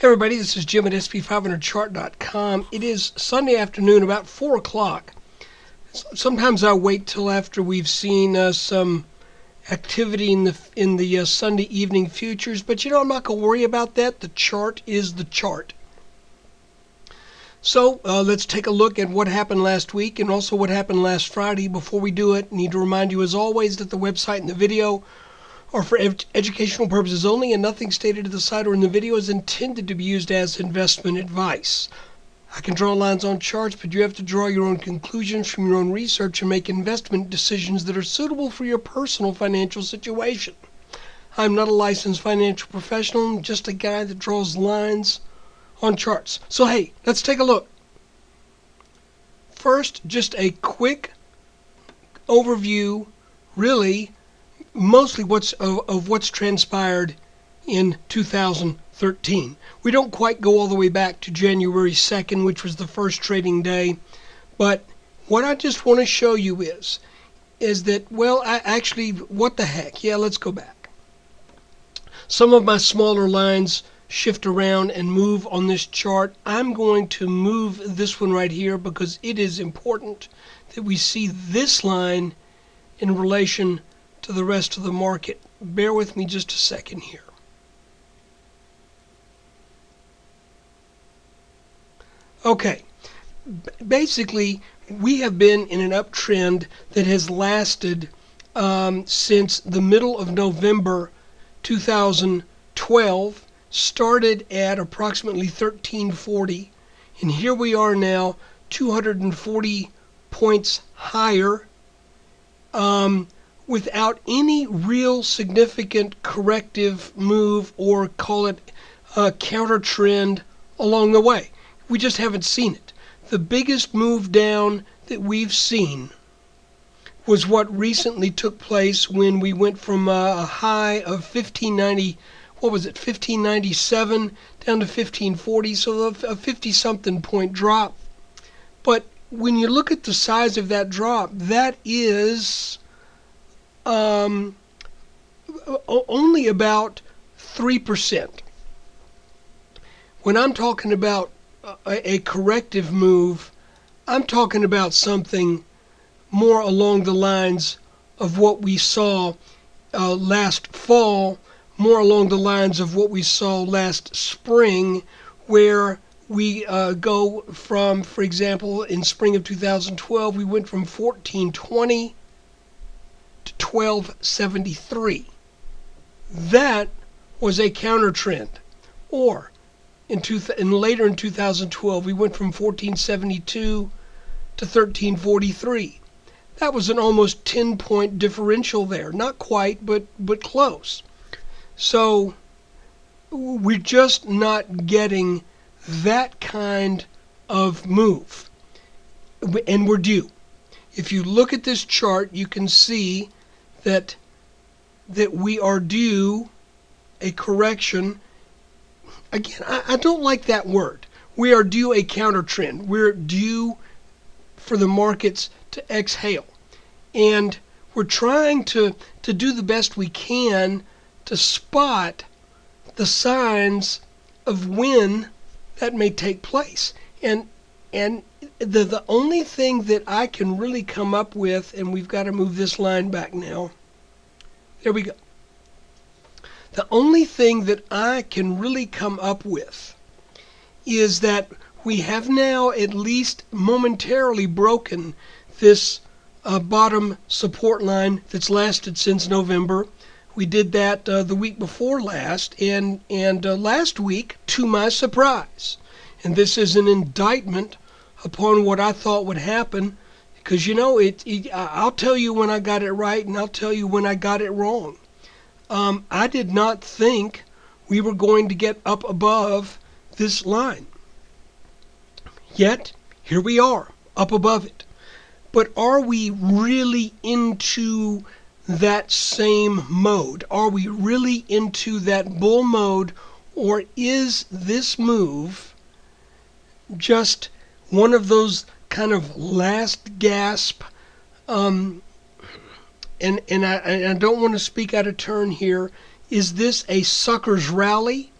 Hey everybody, this is Jim at SP500chart.com. It is Sunday afternoon, about 4 o'clock. Sometimes I wait till after we've seen some activity in the Sunday evening futures, but I'm not going to worry about that. The chart is the chart. So let's take a look at what happened last week and also what happened last Friday. Before we do it, I need to remind you as always that the website and the video are for educational purposes only, and nothing stated at the site or in the video is intended to be used as investment advice. I can draw lines on charts, but you have to draw your own conclusions from your own research and make investment decisions that are suitable for your personal financial situation. I'm not a licensed financial professional, I'm just a guy that draws lines on charts. So hey, let's take a look. First, just a quick overview, really, mostly what's transpired in 2013. We don't quite go all the way back to January 2nd, which was the first trading day, but what I just want to show you is that, well, what the heck? Yeah, let's go back. Some of my smaller lines shift around and move on this chart. I'm going to move this one right here because it is important that we see this line in relation to the rest of the market. Bear with me just a second here. Okay, basically we have been in an uptrend that has lasted since the middle of November 2012, started at approximately 1340, and here we are now 240 points higher, without any real significant corrective move, or call it a counter trend along the way. We just haven't seen it. The biggest move down that we've seen was what recently took place when we went from a high of 1597 down to 1540, so a 50-something point drop. But when you look at the size of that drop, that is only about 3%. When I'm talking about a corrective move, I'm talking about something more along the lines of what we saw last fall, more along the lines of what we saw last spring, where we go from, for example, in spring of 2012, we went from 1420 to 1273. That was a counter trend. Or later in 2012, we went from 1472 to 1343. That was an almost 10-point differential there. Not quite, but close. So we're just not getting that kind of move, and we're due. If you look at this chart, you can see that we are due a correction. Again, I don't like that word. We are due a counter trend. We're due for the markets to exhale. And we're trying to do the best we can to spot the signs of when that may take place. And the only thing that I can really come up with, and we've got to move this line back now. There we go. The only thing that I can really come up with is that we have now at least momentarily broken this bottom support line that's lasted since November. We did that the week before last, and last week, to my surprise, and this is an indictment upon what I thought would happen, because I'll tell you when I got it right, and I'll tell you when I got it wrong. I did not think we were going to get up above this line. Yet, here we are, up above it. But are we really into that same mode? Are we really into that bull mode? Or is this move just one of those kind of last gasp, and I don't want to speak out of turn here, is this a sucker's rally?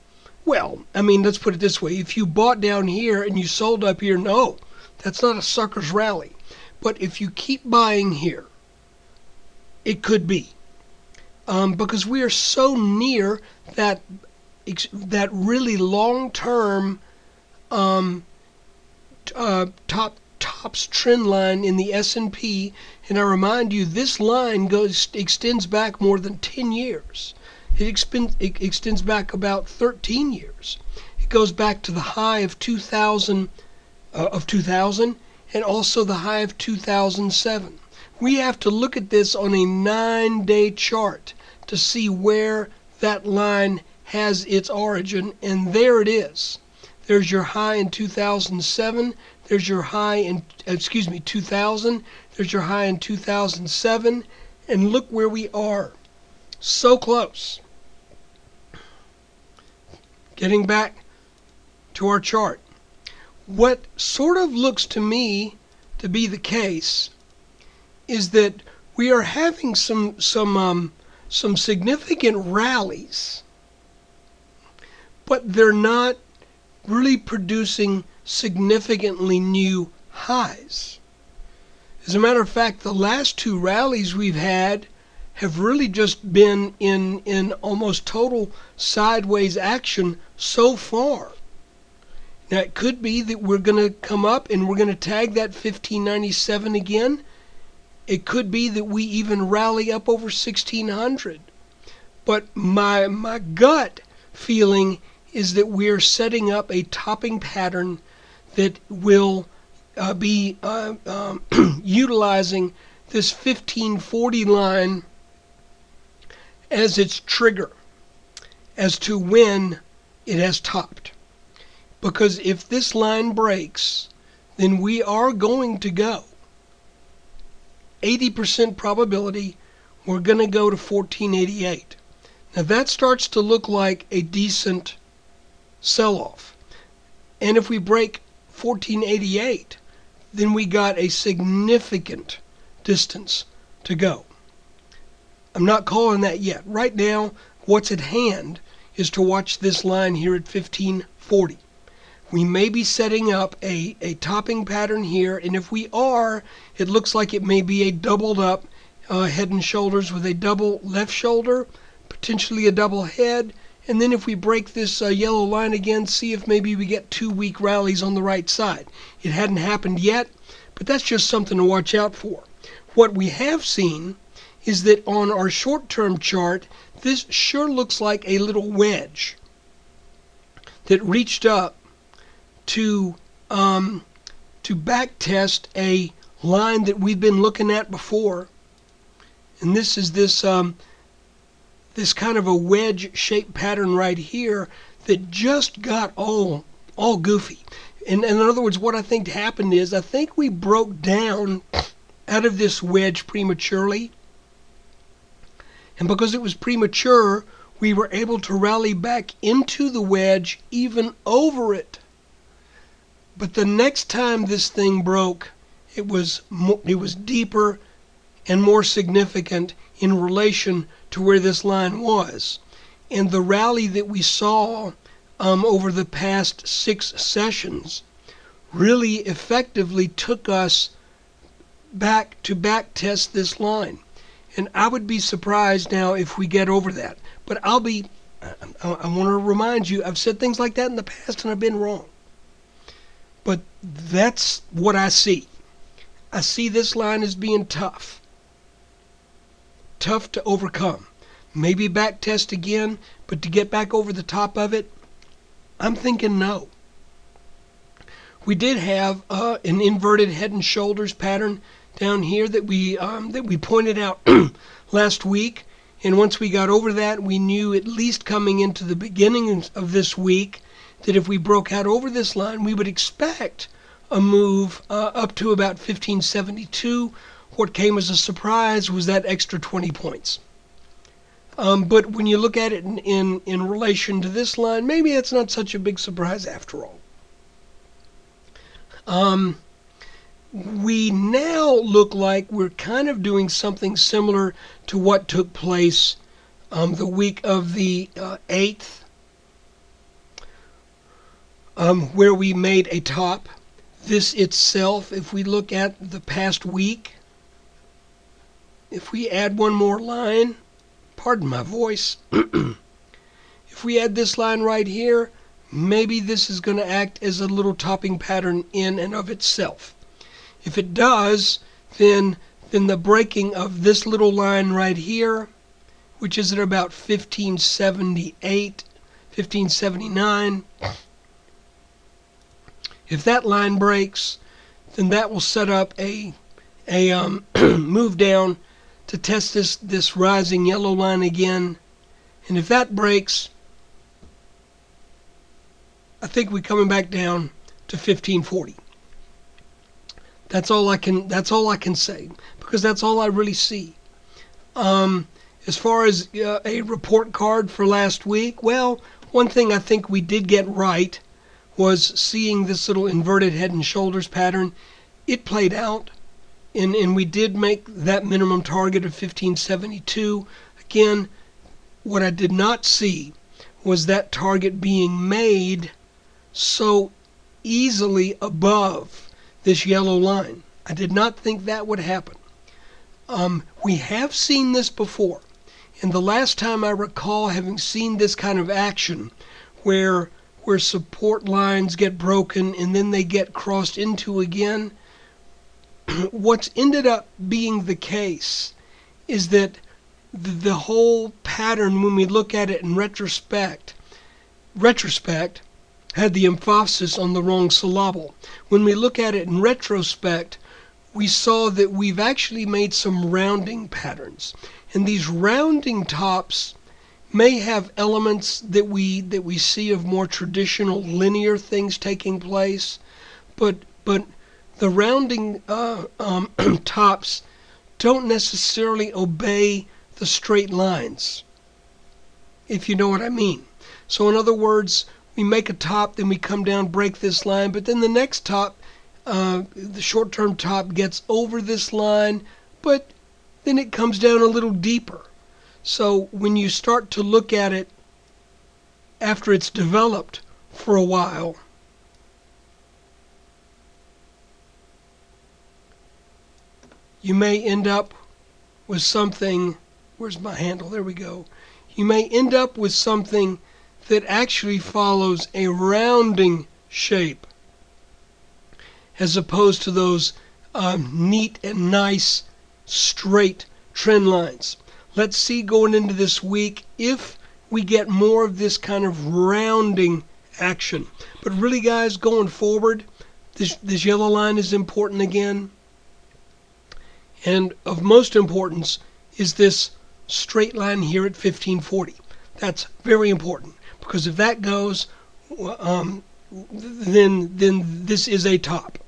Well, I mean, let's put it this way. If you bought down here and you sold up here, no, that's not a sucker's rally. But if you keep buying here, it could be. Because we are so near that really long-term tops trend line in the S&P, and I remind you, this line extends back more than 10 years. It extends back about 13 years. It goes back to the high of 2000 and also the high of 2007. We have to look at this on a 9-day chart to see where that line has its origin, and there it is. There's your high in 2007. There's your high in 2000. There's your high in 2007, and look where we are. So close. Getting back to our chart. What sort of looks to me to be the case is that we are having some significant rallies, but they're not really producing significantly new highs. As a matter of fact, the last two rallies we've had have really just been in almost total sideways action so far. Now, it could be that we're going to come up and we're going to tag that 1597 again. It could be that we even rally up over 1600. But my gut feeling is that we're setting up a topping pattern that will be utilizing this 1540 line as its trigger as to when it has topped. Because if this line breaks, then we are going to go. 80% probability we're going to go to 1488. Now that starts to look like a decent sell-off. And if we break 1488, then we got a significant distance to go. I'm not calling that yet. Right now, what's at hand is to watch this line here at 1540. We may be setting up a topping pattern here, and if we are, it looks like it may be a doubled up head and shoulders with a double left shoulder, potentially a double head, and then if we break this yellow line again, see if maybe we get 2 weak rallies on the right side. It hadn't happened yet, but that's just something to watch out for. What we have seen is that on our short-term chart, this sure looks like a little wedge that reached up to back test a line that we've been looking at before, and this is this kind of a wedge shaped pattern right here that just got all goofy. And in other words, what I think happened is I think we broke down out of this wedge prematurely, and because it was premature, we were able to rally back into the wedge, even over it. But the next time this thing broke, it was deeper and more significant in relation to where this line was. And the rally that we saw over the past 6 sessions really effectively took us back to back test this line. And I would be surprised now if we get over that. But I want to remind you, I've said things like that in the past and I've been wrong. But that's what I see. I see this line as being tough. Tough to overcome. Maybe back test again, but to get back over the top of it, I'm thinking no. We did have an inverted head and shoulders pattern down here that we pointed out last week, and once we got over that, we knew at least coming into the beginning of this week that if we broke out over this line, we would expect a move up to about 1572. What came as a surprise was that extra 20 points. But when you look at it in relation to this line, maybe it's not such a big surprise after all. We now look like we're kind of doing something similar to what took place the week of the 8th. where we made a top. This itself, if we look at the past week, if we add one more line, pardon my voice, if we add this line right here, maybe this is going to act as a little topping pattern in and of itself. If it does, then the breaking of this little line right here, which is at about 1578, 1579, if that line breaks, then that will set up a move down to test this rising yellow line again. And if that breaks, I think we're coming back down to 1540. That's all I can say, because that's all I really see. As far as a report card for last week, well, one thing I think we did get right was seeing this little inverted head and shoulders pattern. It played out, and we did make that minimum target of 1572. Again, what I did not see was that target being made so easily above this yellow line. I did not think that would happen. We have seen this before, and the last time I recall having seen this kind of action where support lines get broken and then they get crossed into again, what's ended up being the case is that the whole pattern, when we look at it in retrospect had the emphasis on the wrong syllable. When we look at it in retrospect, we saw that we've actually made some rounding patterns, and these rounding tops may have elements that we see of more traditional linear things taking place, but the rounding tops don't necessarily obey the straight lines, if you know what I mean. So in other words, we make a top, then we come down, break this line, but then the next top, the short-term top, gets over this line, but then it comes down a little deeper. So when you start to look at it after it's developed for a while, you may end up with something, where's my handle? There we go. You may end up with something that actually follows a rounding shape as opposed to those neat and nice straight trend lines. Let's see going into this week if we get more of this kind of rounding action. But really, guys, going forward, this yellow line is important again. And of most importance is this straight line here at 1540. That's very important, because if that goes, then this is a top.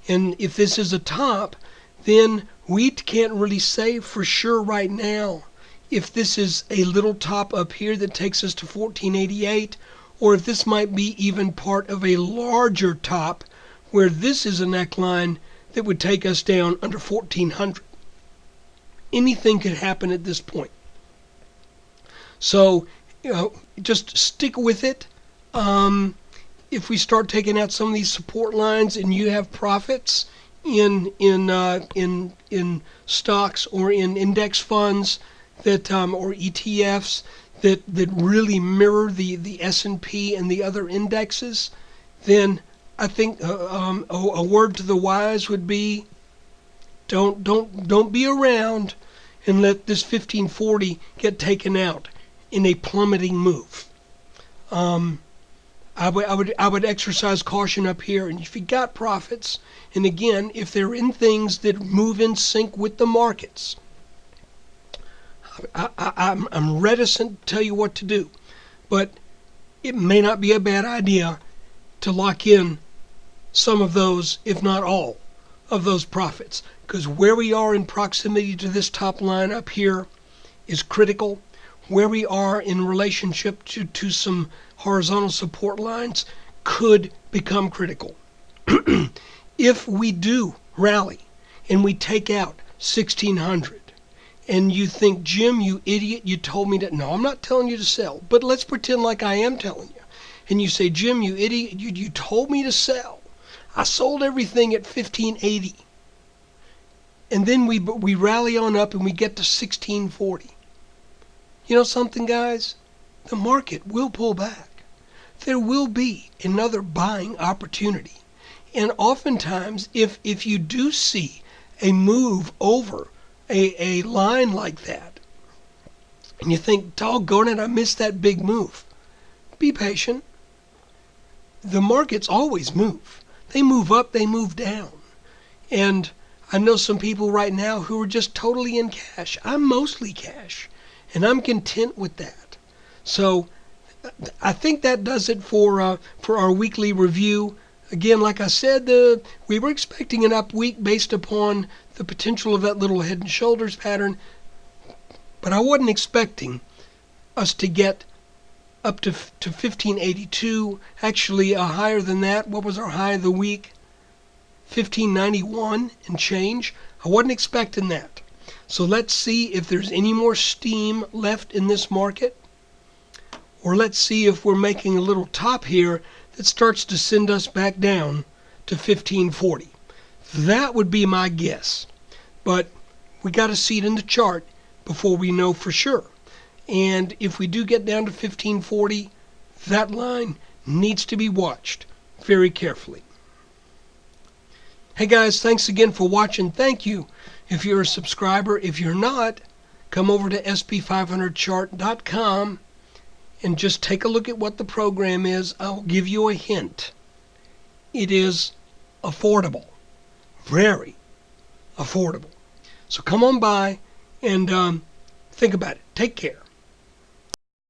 And if this is a top, then we can't really say for sure right now if this is a little top up here that takes us to 1488, or if this might be even part of a larger top where this is a neckline that would take us down under 1400. Anything could happen at this point. So, just stick with it. If we start taking out some of these support lines and you have profits in stocks or in index funds that or ETFs that really mirror the S&P and the other indexes, then I think a word to the wise would be don't be around and let this 1540 get taken out in a plummeting move. I would exercise caution up here, and if you got profits, and again, if they're in things that move in sync with the markets, I'm reticent to tell you what to do, but it may not be a bad idea to lock in some of those, if not all, of those profits, because where we are in proximity to this top line up here is critical. Where we are in relationship to some horizontal support lines could become critical. If we do rally and we take out 1600, and you think, Jim, you idiot, you told me that. No, I'm not telling you to sell, but let's pretend like I am telling you. and you say, Jim, you idiot, you told me to sell. I sold everything at 1580. And then we rally on up and we get to 1640. You know something, guys? The market will pull back. There will be another buying opportunity. And oftentimes, if you do see a move over a line like that, and you think, doggone it, I missed that big move, be patient. The markets always move. They move up, they move down. And I know some people right now who are just totally in cash. I'm mostly cash, and I'm content with that. So I think that does it for our weekly review. Again, like I said, we were expecting an up week based upon the potential of that little head and shoulders pattern, but I wasn't expecting us to get up to 1582. Actually, higher than that. What was our high of the week? 1591 and change. I wasn't expecting that. So let's see if there's any more steam left in this market, or let's see if we're making a little top here that starts to send us back down to 1540. That would be my guess, but we got to see it in the chart before we know for sure. And if we do get down to 1540, that line needs to be watched very carefully. Hey guys, thanks again for watching. Thank you if you're a subscriber. If you're not, come over to sp500chart.com and just take a look at what the program is. I'll give you a hint. It is affordable. Very affordable. So come on by and think about it. Take care.